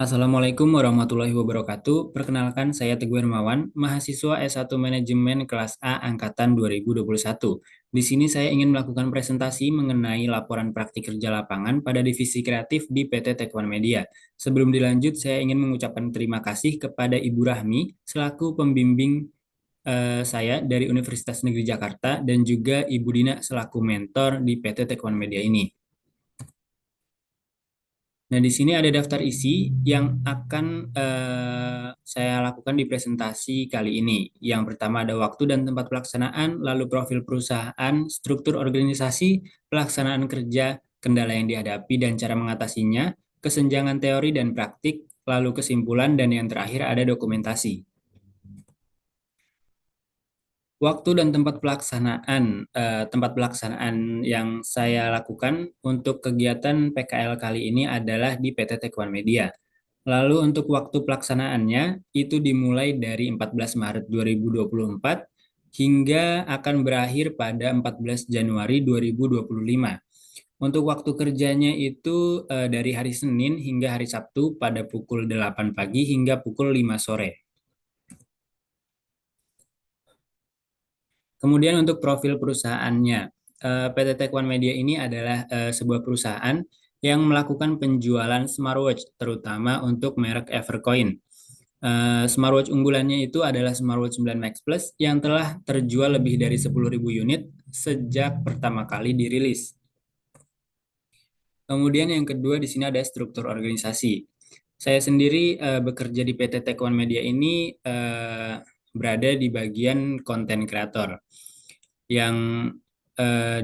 Assalamualaikum warahmatullahi wabarakatuh. Perkenalkan, saya Teguh Hermawan, mahasiswa S1 Manajemen kelas A angkatan 2021. Di sini saya ingin melakukan presentasi mengenai laporan praktik kerja lapangan pada divisi kreatif di PT Tekwan Media. Sebelum dilanjut, saya ingin mengucapkan terima kasih kepada Ibu Rahmi selaku pembimbing saya dari Universitas Negeri Jakarta dan juga Ibu Dina selaku mentor di PT Tekwan Media ini. Nah, di sini ada daftar isi yang akan saya lakukan di presentasi kali ini. Yang pertama ada waktu dan tempat pelaksanaan, lalu profil perusahaan, struktur organisasi, pelaksanaan kerja, kendala yang dihadapi dan cara mengatasinya, kesenjangan teori dan praktik, lalu kesimpulan, dan yang terakhir ada dokumentasi. Waktu dan tempat pelaksanaan yang saya lakukan untuk kegiatan PKL kali ini adalah di PT Tekwan Media. Lalu untuk waktu pelaksanaannya itu dimulai dari 14 Maret 2024 hingga akan berakhir pada 14 Januari 2025. Untuk waktu kerjanya itu dari hari Senin hingga hari Sabtu pada pukul 8 pagi hingga pukul 5 sore. Kemudian untuk profil perusahaannya, PT Tekwan Media ini adalah sebuah perusahaan yang melakukan penjualan smartwatch, terutama untuk merek Evercoin. Smartwatch unggulannya itu adalah Smartwatch 9 Max Plus yang telah terjual lebih dari 10.000 unit sejak pertama kali dirilis. Kemudian yang kedua di sini ada struktur organisasi. Saya sendiri bekerja di PT Tekwan Media ini berada di bagian konten kreator yang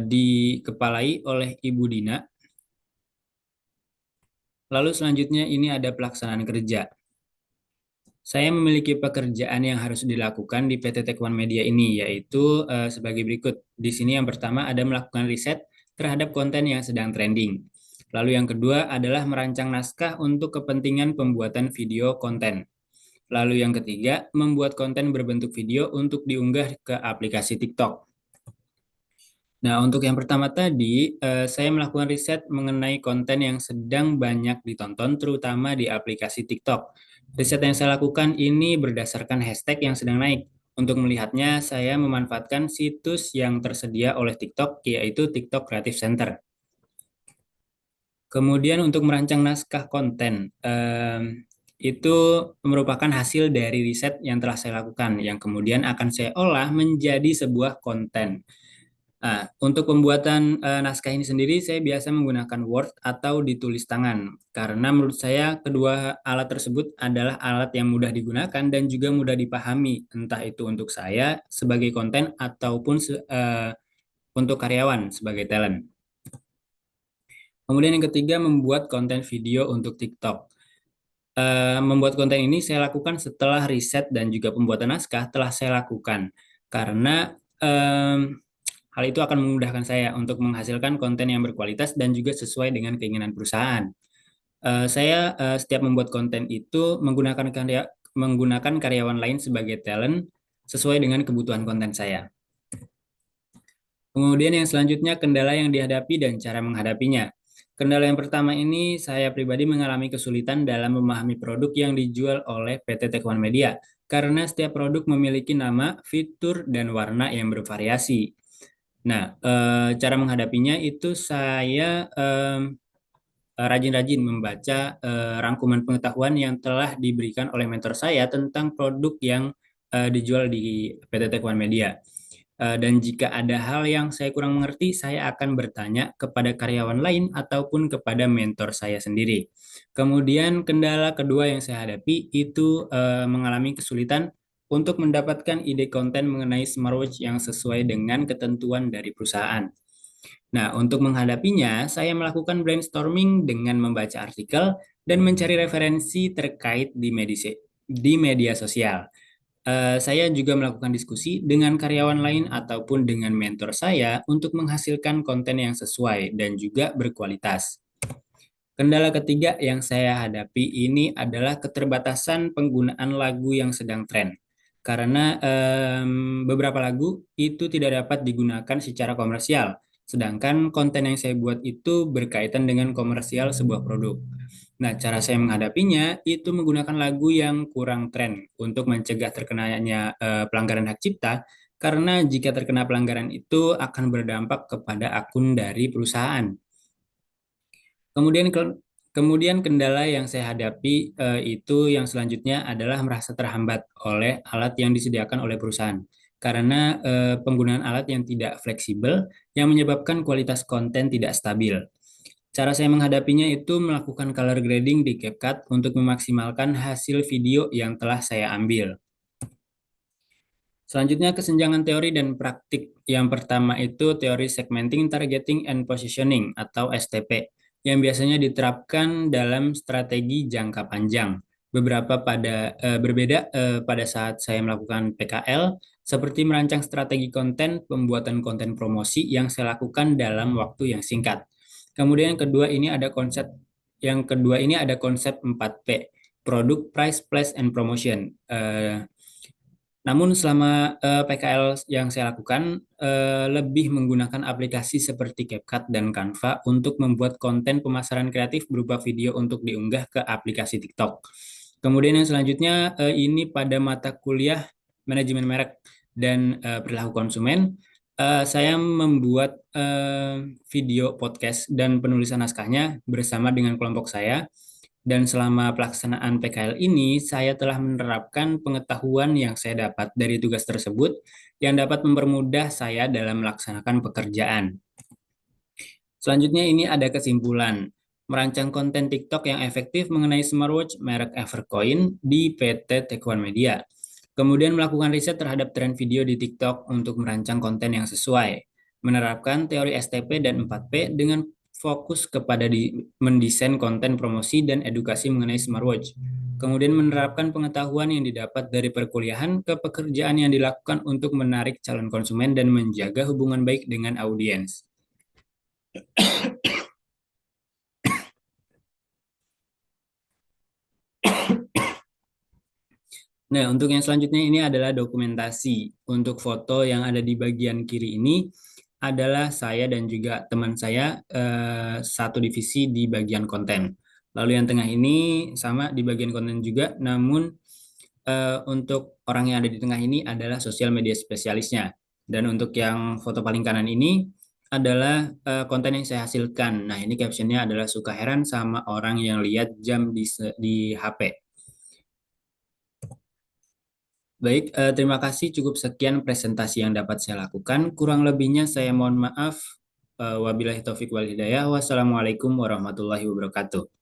dikepalai oleh Ibu Dina. Lalu selanjutnya ini ada pelaksanaan kerja. Saya memiliki pekerjaan yang harus dilakukan di PT Tekwan Media ini, yaitu sebagai berikut. Di sini yang pertama ada melakukan riset terhadap konten yang sedang trending. Lalu yang kedua adalah merancang naskah untuk kepentingan pembuatan video konten. Lalu yang ketiga, membuat konten berbentuk video untuk diunggah ke aplikasi TikTok. Nah, untuk yang pertama tadi, saya melakukan riset mengenai konten yang sedang banyak ditonton, terutama di aplikasi TikTok. Riset yang saya lakukan ini berdasarkan hashtag yang sedang naik. Untuk melihatnya, saya memanfaatkan situs yang tersedia oleh TikTok, yaitu TikTok Creative Center. Kemudian untuk merancang naskah konten, itu merupakan hasil dari riset yang telah saya lakukan, yang kemudian akan saya olah menjadi sebuah konten. Nah, untuk pembuatan naskah ini sendiri, saya biasa menggunakan Word atau ditulis tangan. Karena menurut saya, kedua alat tersebut adalah alat yang mudah digunakan dan juga mudah dipahami. Entah itu untuk saya sebagai konten ataupun untuk karyawan sebagai talent. Kemudian yang ketiga, membuat konten video untuk TikTok. Membuat konten ini saya lakukan setelah riset dan juga pembuatan naskah telah saya lakukan. Karena hal itu akan memudahkan saya untuk menghasilkan konten yang berkualitas dan juga sesuai dengan keinginan perusahaan. Saya setiap membuat konten itu menggunakan karyawan lain sebagai talent sesuai dengan kebutuhan konten saya. Kemudian yang selanjutnya kendala yang dihadapi dan cara menghadapinya. Kendala yang pertama ini saya pribadi mengalami kesulitan dalam memahami produk yang dijual oleh PT Tekwan Media karena setiap produk memiliki nama, fitur, dan warna yang bervariasi. Nah, cara menghadapinya itu saya rajin-rajin membaca rangkuman pengetahuan yang telah diberikan oleh mentor saya tentang produk yang dijual di PT Tekwan Media. Dan jika ada hal yang saya kurang mengerti, saya akan bertanya kepada karyawan lain ataupun kepada mentor saya sendiri. Kemudian kendala kedua yang saya hadapi itu mengalami kesulitan untuk mendapatkan ide konten mengenai smartwatch yang sesuai dengan ketentuan dari perusahaan. Nah, untuk menghadapinya, saya melakukan brainstorming dengan membaca artikel dan mencari referensi terkait di media sosial. Saya juga melakukan diskusi dengan karyawan lain ataupun dengan mentor saya untuk menghasilkan konten yang sesuai dan juga berkualitas. Kendala ketiga yang saya hadapi ini adalah keterbatasan penggunaan lagu yang sedang tren. Karena beberapa lagu itu tidak dapat digunakan secara komersial, sedangkan konten yang saya buat itu berkaitan dengan komersial sebuah produk. Nah, cara saya menghadapinya itu menggunakan lagu yang kurang tren untuk mencegah terkenanya pelanggaran hak cipta, karena jika terkena pelanggaran itu akan berdampak kepada akun dari perusahaan. Kemudian kemudian kendala yang saya hadapi itu yang selanjutnya adalah merasa terhambat oleh alat yang disediakan oleh perusahaan. Karena penggunaan alat yang tidak fleksibel yang menyebabkan kualitas konten tidak stabil. Cara saya menghadapinya itu melakukan color grading di CapCut untuk memaksimalkan hasil video yang telah saya ambil. Selanjutnya kesenjangan teori dan praktik. Yang pertama itu teori segmenting, targeting, and positioning atau STP yang biasanya diterapkan dalam strategi jangka panjang. Berbeda pada saat saya melakukan PKL seperti merancang strategi konten, pembuatan konten promosi yang saya lakukan dalam waktu yang singkat. Kemudian yang kedua ini ada konsep 4P, produk, price, place, and promotion. Namun selama PKL yang saya lakukan lebih menggunakan aplikasi seperti CapCut dan Canva untuk membuat konten pemasaran kreatif berupa video untuk diunggah ke aplikasi TikTok. Kemudian yang selanjutnya ini pada mata kuliah manajemen merek dan perilaku konsumen, saya membuat video podcast dan penulisan naskahnya bersama dengan kelompok saya. Dan selama pelaksanaan PKL ini, saya telah menerapkan pengetahuan yang saya dapat dari tugas tersebut yang dapat mempermudah saya dalam melaksanakan pekerjaan. Selanjutnya ini ada kesimpulan. Merancang konten TikTok yang efektif mengenai smartwatch merek Evercoin di PT Tekuan Media. Kemudian melakukan riset terhadap tren video di TikTok untuk merancang konten yang sesuai. Menerapkan teori STP dan 4P dengan fokus kepada mendesain konten promosi dan edukasi mengenai smartwatch. Kemudian menerapkan pengetahuan yang didapat dari perkuliahan ke pekerjaan yang dilakukan untuk menarik calon konsumen dan menjaga hubungan baik dengan audiens. Nah, untuk yang selanjutnya ini adalah dokumentasi. Untuk foto yang ada di bagian kiri ini adalah saya dan juga teman saya satu divisi di bagian konten. Lalu yang tengah ini sama di bagian konten juga, namun untuk orang yang ada di tengah ini adalah sosial media spesialisnya. Dan untuk yang foto paling kanan ini adalah konten yang saya hasilkan. Nah, ini captionnya adalah suka heran sama orang yang lihat jam di HP. Baik, terima kasih. Cukup sekian presentasi yang dapat saya lakukan. Kurang lebihnya saya mohon maaf. Wabillahi taufik wal hidayah. Wassalamualaikum warahmatullahi wabarakatuh.